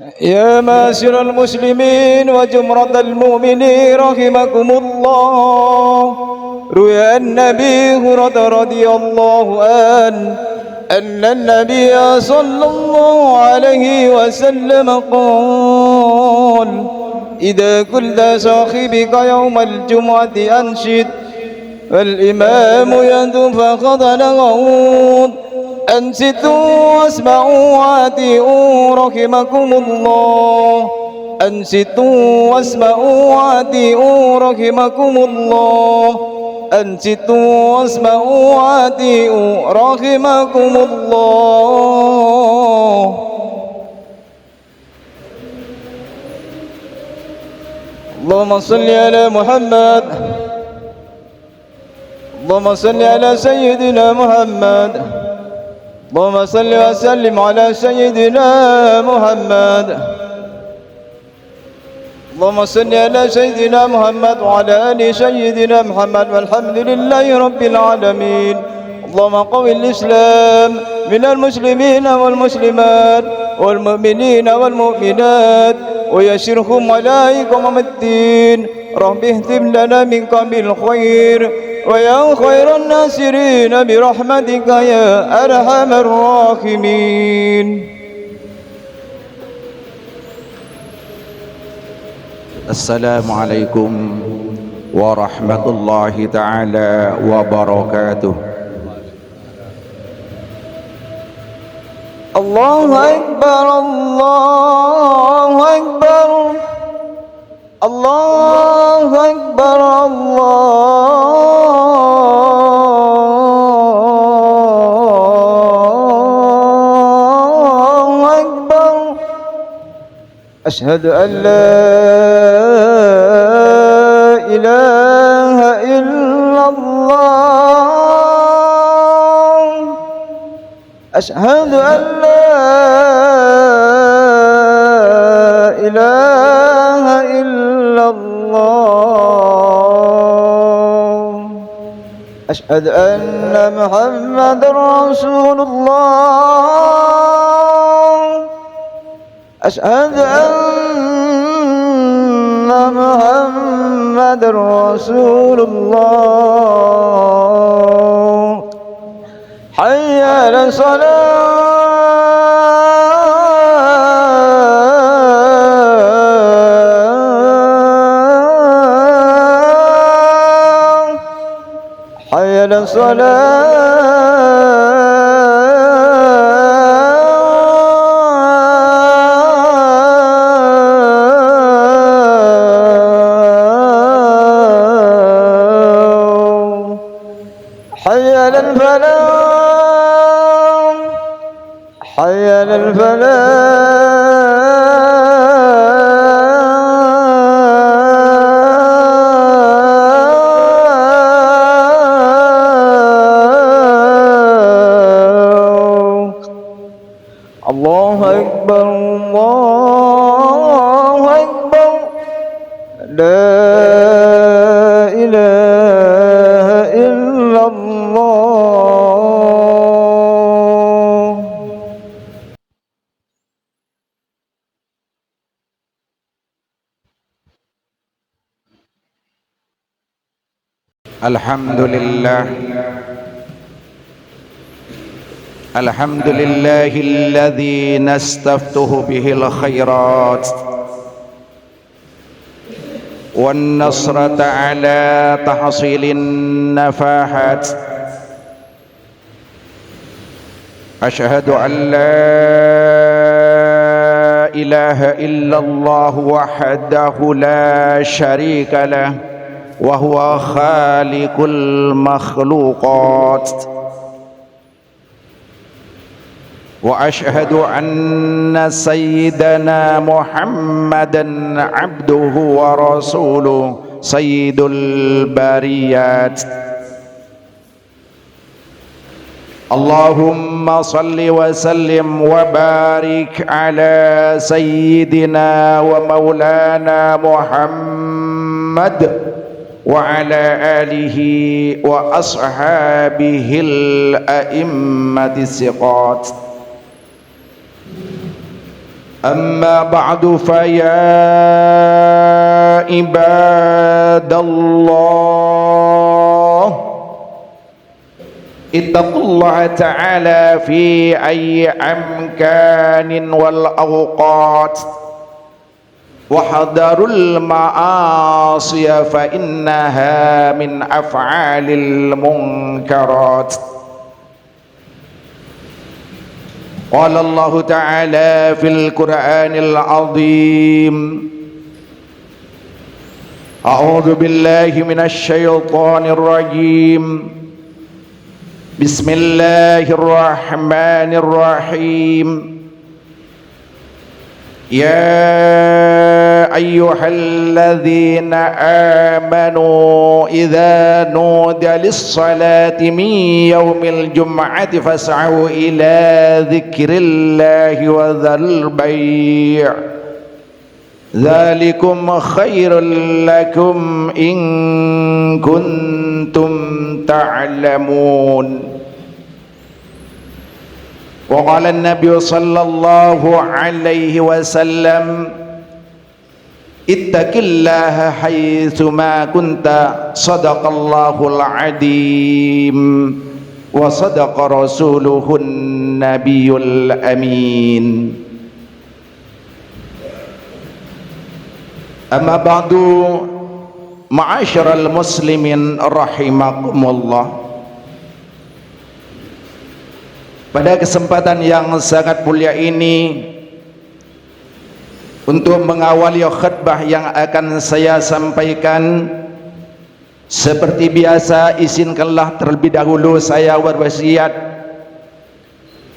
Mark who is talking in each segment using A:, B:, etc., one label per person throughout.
A: يا معاشر المسلمين وجمرة المؤمنين رحمكم الله. روي عن النبي هريرة رضي الله عنه أن النبي صلى الله عليه وسلم قال: إذا قلت صاحبك يوم الجمعة أنشد فالإمام يندب فقد لغوت. أنصتوا واسمعوا وأطيعوا رحمكم الله. أنصتوا واسمعوا وأطيعوا رحمكم الله. أنصتوا واسمعوا وأطيعوا رحمكم الله. اللهم صل على محمد. اللهم صل على سيدنا محمد. اللهم صل وسلم على سيدنا محمد. اللهم صل على سيدنا محمد وعلى آل سيدنا محمد والحمد لله رب العالمين. اللهم قوي الإسلام من المسلمين والمسلمات والمؤمنين والمؤمنات ويسرهم عليكم الدين. رب اهتم لنا منك بالخير ويا خير الناصرين برحمتك يا أرحم الراحمين.
B: السلام عليكم ورحمة الله تعالى وبركاته.
A: الله أكبر الله أكبر الله أكبر الله أكبر. أشهد أن لا إله إلا الله. أشهد أن لا إله إلا الله. أشهد أن محمد رسول الله. أشهد أن محمد رسول الله. حي على الصلاة. حي على الصلاة. حي على الفلاح. حي على الفلاح. الله أكبر الله أكبر. لا إله إلا الله.
B: الحمد لله. الحمد لله الذي نستفتح به الخيرات والنصرة على تحصيل النفاحات. أشهد أن لا إله إلا الله وحده لا شريك له وهو خالق المخلوقات. وأشهد أن سيدنا محمدا عبده ورسوله سيد البريات. اللهم صل وسلم وبارك على سيدنا ومولانا محمد وعلى آله وأصحابه الأئمة الثقات. أما بعد فيا عباد الله اتقوا الله تعالى في أي أمكان والأوقات وحذروا المعاصي فإنها من أفعال المنكرات. قال الله تعالى في القرآن العظيم أعوذ بالله من الشيطان الرجيم بسم الله الرحمن الرحيم يا أيها الذين آمنوا إذا نودي للصلاة من يوم الجمعة فاسعوا إلى ذكر الله وذروا البيع ذلكم خير لكم إن كنتم تعلمون. وقال النبي صلى الله عليه وسلم اتق الله حيثما كنت صدق الله العظيم وصدق رسوله النبي الأمين. أما بعد معاشر المسلمين رحمكم الله. Pada kesempatan yang sangat mulia ini, untuk mengawali khutbah yang akan saya sampaikan, seperti biasa izinkanlah terlebih dahulu saya berwasiat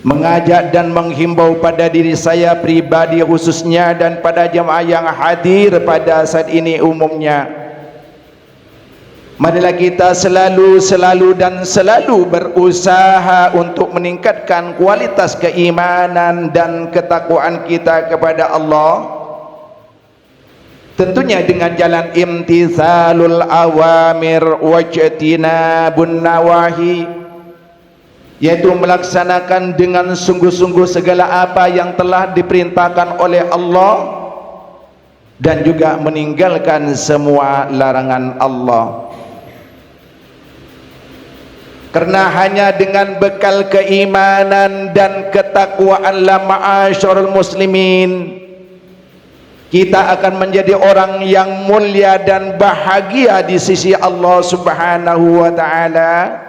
B: mengajak dan menghimbau pada diri saya pribadi khususnya dan pada jemaah yang hadir pada saat ini umumnya. Marilah kita selalu berusaha untuk meningkatkan kualitas keimanan dan ketakwaan kita kepada Allah, tentunya dengan jalan imtithalul awamir wajtinabun nawahi, yaitu melaksanakan dengan sungguh-sungguh segala apa yang telah diperintahkan oleh Allah dan juga meninggalkan semua larangan Allah. Karena hanya dengan bekal keimanan dan ketakwaan la ma'asyarul muslimin, kita akan menjadi orang yang mulia dan bahagia di sisi Allah Subhanahu wa ta'ala.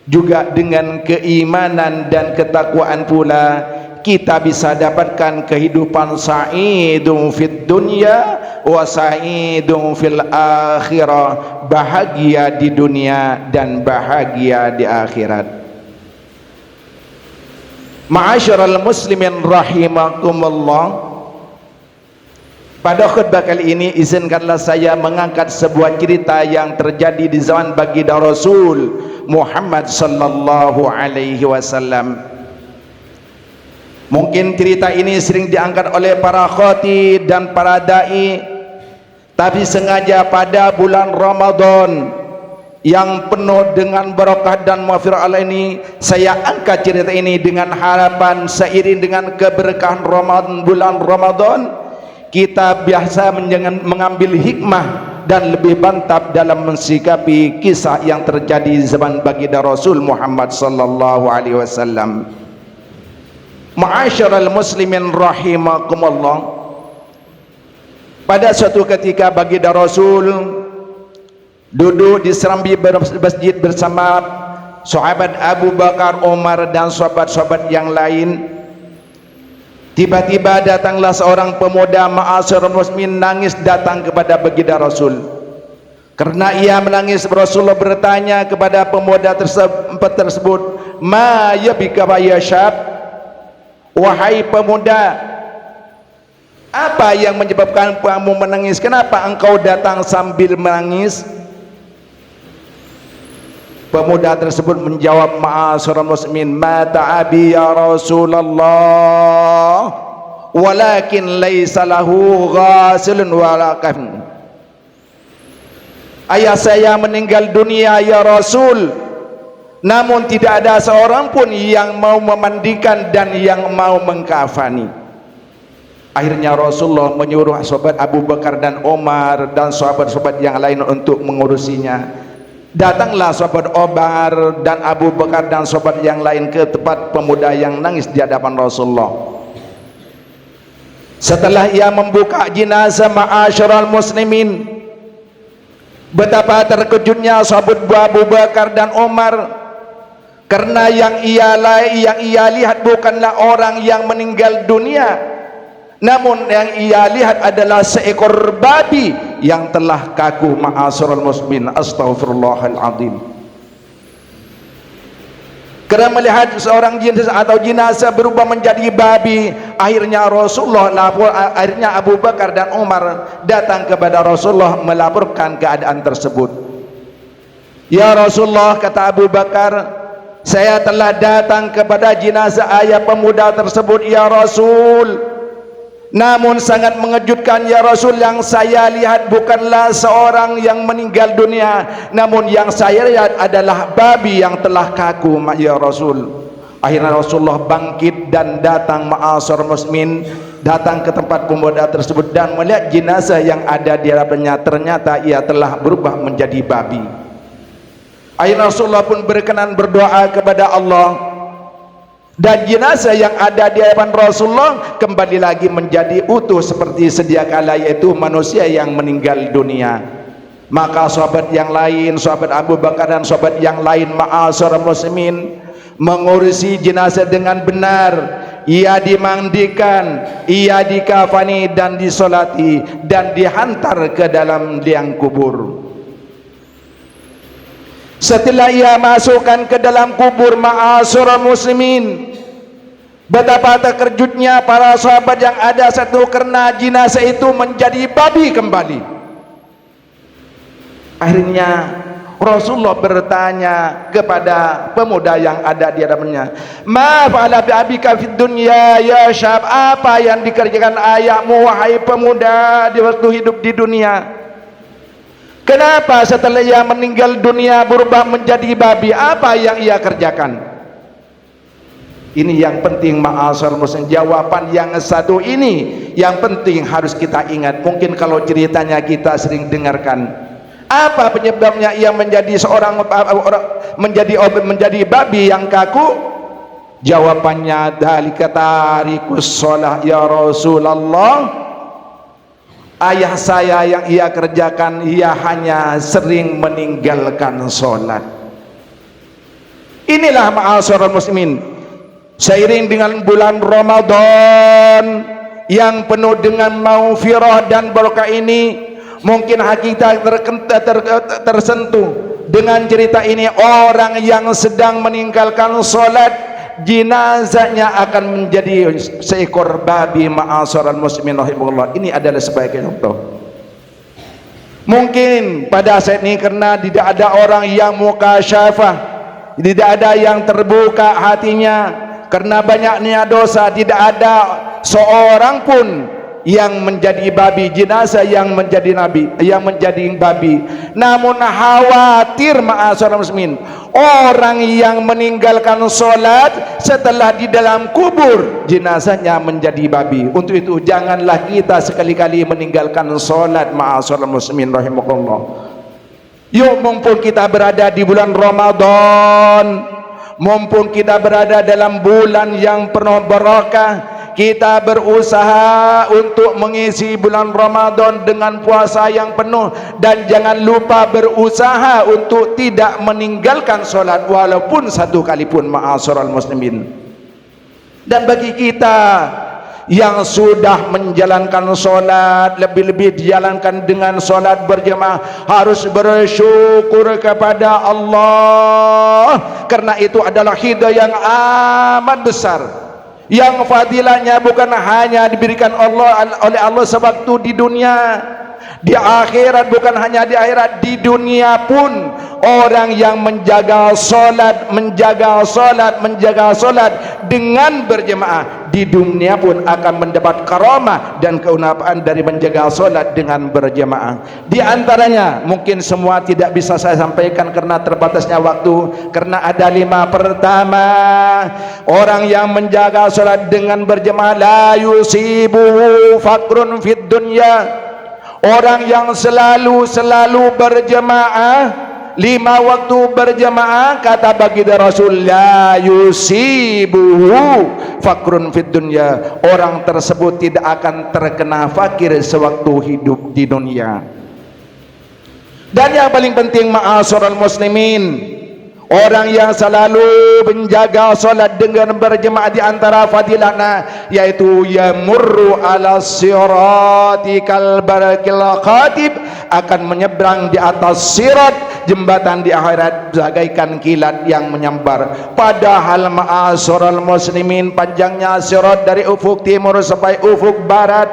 B: Juga dengan keimanan dan ketakwaan pula kita bisa dapatkan kehidupan sa'idun fid dunya wa sa'idun fil akhirah, bahagia di dunia dan bahagia di akhirat. Ma'asyiral muslimin rahimakumullah. Pada khutbah kali ini izinkanlah saya mengangkat sebuah cerita yang terjadi di zaman baginda Rasul Muhammad sallallahu alaihi wasallam. Mungkin cerita ini sering diangkat oleh para khatib dan para dai, tapi sengaja pada bulan Ramadan yang penuh dengan berkah dan maghfirah Allah ini, saya angkat cerita ini dengan harapan seiring dengan keberkahan bulan Ramadan, kita biasa mengambil hikmah dan lebih mantap dalam mensikapi kisah yang terjadi di zaman baginda Rasul Muhammad sallallahu alaihi wasallam. Ma'asyiral muslimin rahimakumullah. Pada suatu ketika baginda Rasul duduk di serambi masjid bersama sahabat Abu Bakar, Umar dan sahabat-sahabat yang lain. Tiba-tiba datanglah seorang pemuda ma'asyiral muslimin nangis datang kepada baginda Rasul. Karena ia menangis, Rasulullah bertanya kepada pemuda tersebut, "Ma yabika ya syab?" Wahai pemuda, apa yang menyebabkan kamu menangis? Kenapa engkau datang sambil menangis? Pemuda tersebut menjawab, ma'asyiral muslimin, mata abi ya Rasulullah, walakin laisa lahu ghasilun wala kafn. Ayah saya meninggal dunia ya Rasul, namun tidak ada seorang pun yang mau memandikan dan yang mau mengkafani. Akhirnya Rasulullah menyuruh sahabat Abu Bakar dan Umar dan sahabat-sahabat yang lain untuk mengurusinya. Datanglah sahabat Umar dan Abu Bakar dan sahabat yang lain ke tempat pemuda yang nangis di hadapan Rasulullah. Setelah ia membuka jenazah, ma'asyiral muslimin, betapa terkejutnya sahabat Abu Bakar dan Umar, karena yang ia lihat bukanlah orang yang meninggal dunia, namun yang ia lihat adalah seekor babi yang telah kaku. Ma'asyiral muslimin, astaghfirullahaladzim. Karena melihat seorang jenazah atau jenazah berubah menjadi babi, akhirnya akhirnya Abu Bakar dan Umar datang kepada Rasulullah melaporkan keadaan tersebut. Ya Rasulullah, kata Abu Bakar, saya telah datang kepada jenazah ayah pemuda tersebut ya Rasul. Namun sangat mengejutkan ya Rasul, yang saya lihat bukanlah seorang yang meninggal dunia, namun yang saya lihat adalah babi yang telah kaku ya Rasul. Akhirnya Rasulullah bangkit dan datang, ma'asyiral muslimin, datang ke tempat pemuda tersebut dan melihat jenazah yang ada di hadapannya, ternyata ia telah berubah menjadi babi. Akhirnya Rasulullah pun berkenan berdoa kepada Allah, dan jenazah yang ada di hadapan Rasulullah kembali lagi menjadi utuh seperti sedia kala, yaitu manusia yang meninggal dunia. Maka sahabat yang lain, sahabat Abu Bakar dan sahabat yang lain, ma'asyiral muslimin, mengurusi jenazah dengan benar. Ia dimandikan, ia dikafani dan disolati dan dihantar ke dalam liang kubur. Setelah ia masukkan ke dalam kubur, ma'asyiral muslimin, betapa terkejutnya para sahabat yang ada satu karena jenazah itu menjadi babi kembali. Akhirnya Rasulullah bertanya kepada pemuda yang ada di hadapannya, ma fa'ala bi abika fid dunya ya syab, apa yang dikerjakan ayahmu wahai pemuda di waktu hidup di dunia? Kenapa setelah ia meninggal dunia berubah menjadi babi? Apa yang ia kerjakan? Ini yang penting, ma'asyiral muslimin. Jawaban yang satu ini yang penting harus kita ingat. Mungkin kalau ceritanya kita sering dengarkan, apa penyebabnya ia menjadi menjadi babi yang kaku? Jawabannya, dzalika tarikus shalah ya Rasulullah. Ayah saya yang ia kerjakan, ia hanya sering meninggalkan sholat. Inilah ma'asyiral muslimin, seiring dengan bulan Ramadan yang penuh dengan maghfirah dan berkah ini, mungkin hati kita tersentuh dengan cerita ini. Orang yang sedang meninggalkan sholat, jenazahnya akan menjadi seekor babi, ma'asyiral muslimin rahimahullah. Ini adalah sebagai contoh. Mungkin pada saat ini karena tidak ada orang yang mukasyafah, tidak ada yang terbuka hatinya, karena banyaknya dosa, tidak ada seorang pun yang menjadi babi, jenazah yang menjadi nabi, yang menjadi babi. Namun khawatir, ma'asyiral muslimin, orang yang meninggalkan sholat setelah di dalam kubur jenazahnya menjadi babi. Untuk itu janganlah kita sekali-kali meninggalkan sholat, ma'asyiral muslimin rahimakumullah. Yuk, mumpung kita berada di bulan Ramadan, mumpung kita berada dalam bulan yang penuh barakah, kita berusaha untuk mengisi bulan Ramadan dengan puasa yang penuh, dan jangan lupa berusaha untuk tidak meninggalkan sholat walaupun satu kali pun, ma'asyiral muslimin. Dan bagi kita yang sudah menjalankan sholat, lebih-lebih dijalankan dengan sholat berjemaah, harus bersyukur kepada Allah, karena itu adalah hidayah yang amat besar, yang fadilahnya bukan hanya diberikan oleh Allah sewaktu di dunia, di akhirat, bukan hanya di akhirat, di dunia pun orang yang menjaga sholat dengan berjemaah di dunia pun akan mendapat karamah dan keutamaan dari menjaga solat dengan berjamaah. Di antaranya mungkin semua tidak bisa saya sampaikan karena terbatasnya waktu, karena ada 5. Pertama, orang yang menjaga solat dengan berjamaah la yusibuhu fakrun fid dunya. Orang yang selalu berjamaah 5 waktu berjamaah, kata baginda Rasul, la yusibuhu fakrun fid dunya, orang tersebut tidak akan terkena fakir sewaktu hidup di dunia. Dan yang paling penting, ma'asyiral muslimin, orang yang selalu menjaga solat dengan berjemaah, di antara fadilahnya yaitu yamurru ala sirati kal barakil khatib, akan menyeberang di atas sirat, jembatan di akhirat bagaikan kilat yang menyambar. Padahal ma'asyiral muslimin, panjangnya sirat dari ufuk timur sampai ufuk barat,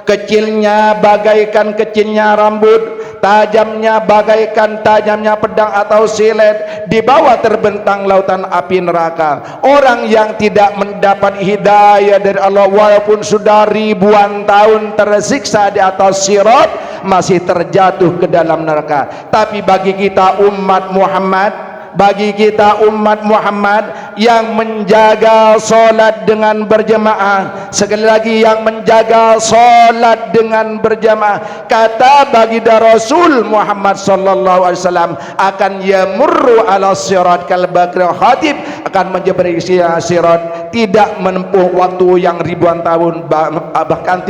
B: kecilnya bagaikan kecilnya rambut, tajamnya bagaikan tajamnya pedang atau silet, di bawah terbentang lautan api neraka. Orang yang tidak mendapat hidayah dari Allah walaupun sudah ribuan tahun tersiksa di atas sirat, masih terjatuh ke dalam neraka. Tapi bagi kita umat Muhammad yang menjaga solat dengan berjamaah, sekali lagi yang menjaga solat dengan berjamaah, kata baginda Rasul Muhammad sallallahu alaihi wasallam, akan yamurru ala sirat kal bakril khatib, akan menjebari sirat, tidak menempuh waktu yang ribuan tahun, bahkan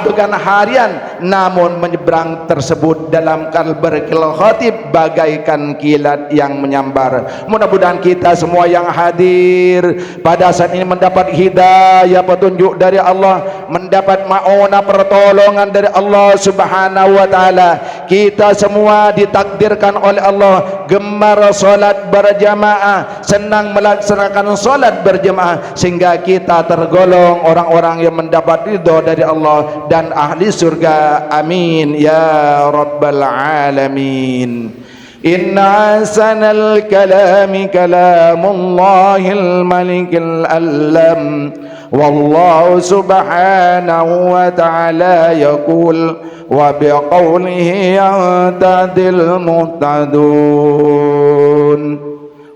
B: bukan harian, namun menyeberang tersebut dalam kalbarkil khatib bagaikan kilat yang menyambar. Mudah-mudahan kita semua yang hadir pada saat ini mendapat hidayah petunjuk dari Allah, mendapat ma'unah pertolongan dari Allah subhanahu wa ta'ala. Kita semua ditakdirkan oleh Allah gemar solat berjamaah, senang melaksanakan solat berjamaah, sehingga kita tergolong orang-orang yang mendapat ridho dari Allah dan ahli surga. Amin ya rabbal alamin. Inna ahsanal kalami kalamullahil malikil allam, wallahu subhanahu wa ta'ala yaqul wa biqawlihi yantadil muhtadun.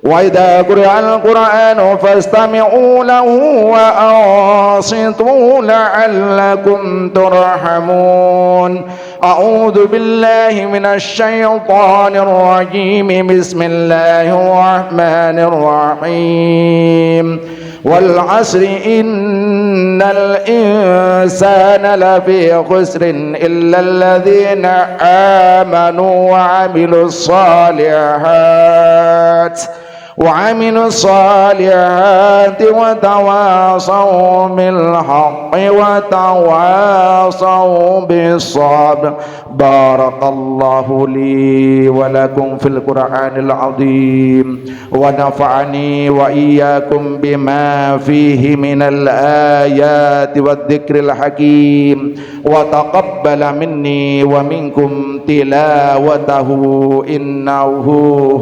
B: وَإِذَا قُرِئَ الْقُرْآنُ فَاسْتَمِعُوا لَهُ وَأَنصِتُوا لَعَلَّكُمْ تُرْحَمُونَ. أعوذ بالله من الشيطان الرجيم. بسم الله الرحمن الرحيم. وَالْعَصْرِ إِنَّ الْإِنسَانَ لَفِي خُسْرٍ إِلَّا الَّذِينَ آمَنُوا وعملوا الصالحات وتواصوا بالحق وتواصوا بالصبر. بارك الله لي ولكم في القرآن العظيم، ونفعني وإياكم بما فيه من الآيات والذكر الحكيم، وتقبل مني ومنكم تلاوته إنه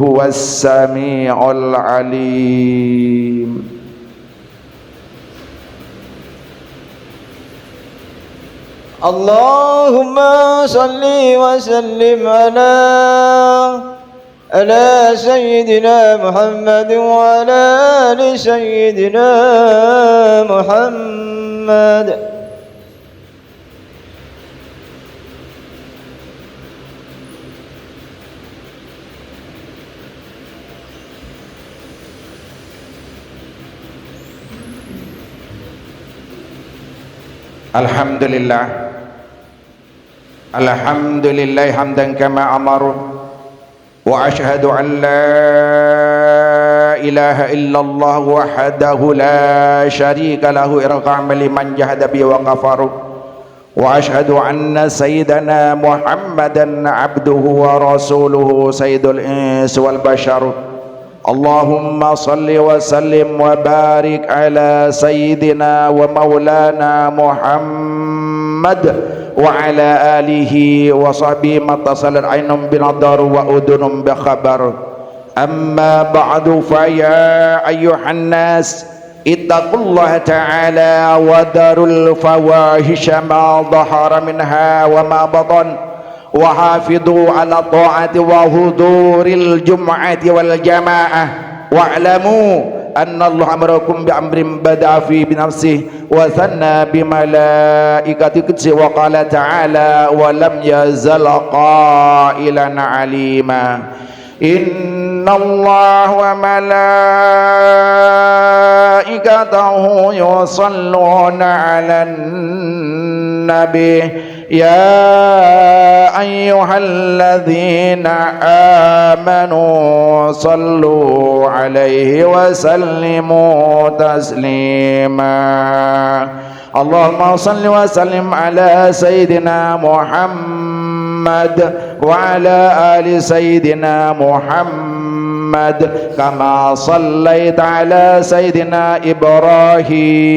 B: هو السميع العليم.
A: اللهم صل وسلم على سيدنا محمد وعلى آل سيدنا محمد.
B: Alhamdulillah hamdan kama amaru, wa ashhadu an la ilaha illallah wahdahu la syarika lahu irqam liman jahada bi wa kafaru, wa ashhadu anna sayyidana Muhammadan abduhu wa rasuluhu sayyidul ins wal bashar. Allahumma salli wa sallim wa barik ala sayyidina wa maulana Muhammad wa ala alihi wa sahbihi matasalat ainum binadar wa udunum bi khabar. Amma ba'du, fa ya ayyuhan nas ittaqullaha ta'ala wa darul fawahisha ma dhahara minha wa ma batan wa hafidhu ala ta'ati wa huduril jum'ati wal jamaah wa'lamu anna Allah amarakum bi amrin bada'a fi bi nafsihi wa thanna bi malaikati qudsi wa qala ta'ala wa lam yazal qailan alima inna Allah wa malaikatahu yusalluna 'alan nabi ya ayyuhalladzina amanu sallu 'alaihi wa sallimu taslima Allahumma salli wa sallim ala sayyidina Muhammad wa ala ali sayyidina Muhammad kama sallaita ala sayyidina Ibrahim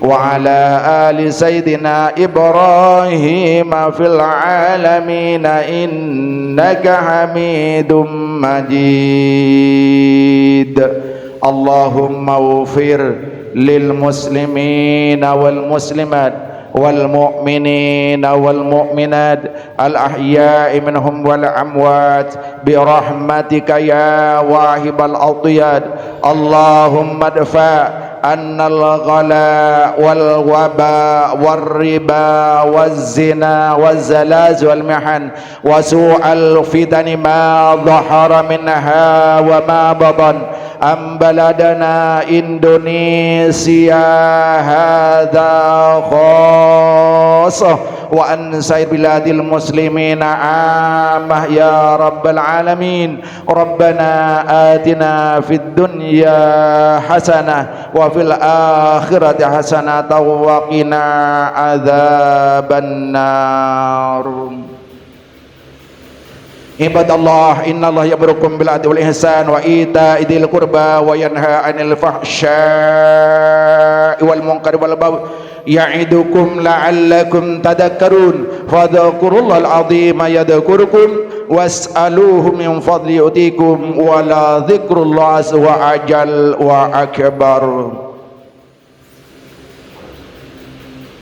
B: wa ala ali sayyidina Ibrahim fil alamin innaka Hamidum Majid Allahumma ufir lil muslimina wal muslimat والمؤمنين والمؤمنات الأحياء منهم والأموات برحمتك يا واهب الأطياد اللهم ادفع أن الغلاء والوباء والربا والزنا والزلازل والمحن وسوء الفتن ما ظهر منها وما بطن أم بلدنا إندونيسيا هذا خاصة وأن سائر بلاد المسلمين عامة يا رب العالمين ربنا آتنا في الدنيا حسنة وفي الآخرة حسنة وقنا عذاب النار Ibadallah innallaha ya'murukum bil adli wal ihsan wa ita'i dzil qurba wa yanha 'anil fahsya'i wal munkari wal baghi ya'idukum la'allakum tadhakkarun fadhkurullahal 'azima yadhkurukum was'aluhu min fadli yu'tikum wa la dzikrullahi wa ajal wa akbar.